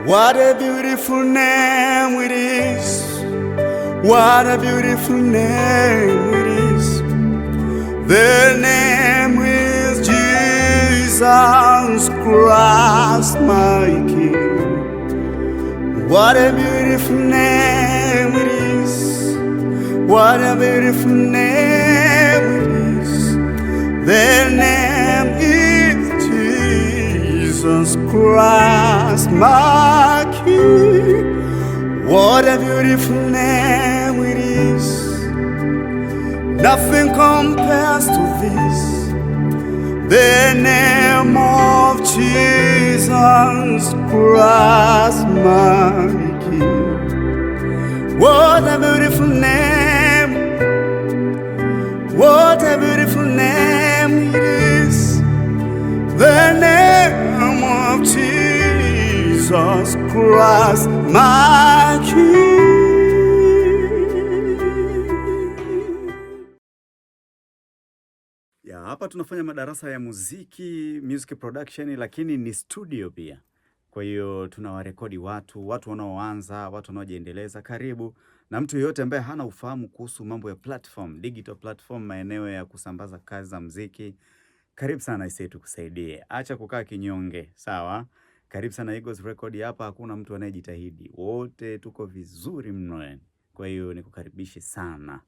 What a beautiful name it is. What a beautiful name it is. The name is Jesus Christ, my King. What a beautiful name it is. What a beautiful name it is. The name is Jesus Christ, my King. What a beautiful name it is. Nothing compares to this. The name of Jesus Christ, my King. What a beautiful name. What a beautiful name it is. The name of Jesus Christ, my King. Hapa tunafanya madarasa ya muziki, music production, lakini ni studio pia. Kwa hiyo tunawarekodi watu wanaoanza, watu wanaojiendeleza. Karibu na mtu yote ambaye hana ufahamu kuhusu mambo ya platform, digital platform, maeneo ya kusambaza kazi za muziki. Karibu sana isi tukusaidie. Acha kukaa kinyonge, sawa? Karibu sana Eagles Record. Hapa hakuna mtu anayejitahidi. Wote tuko vizuri mno. Kwa hiyo nikukaribishe sana.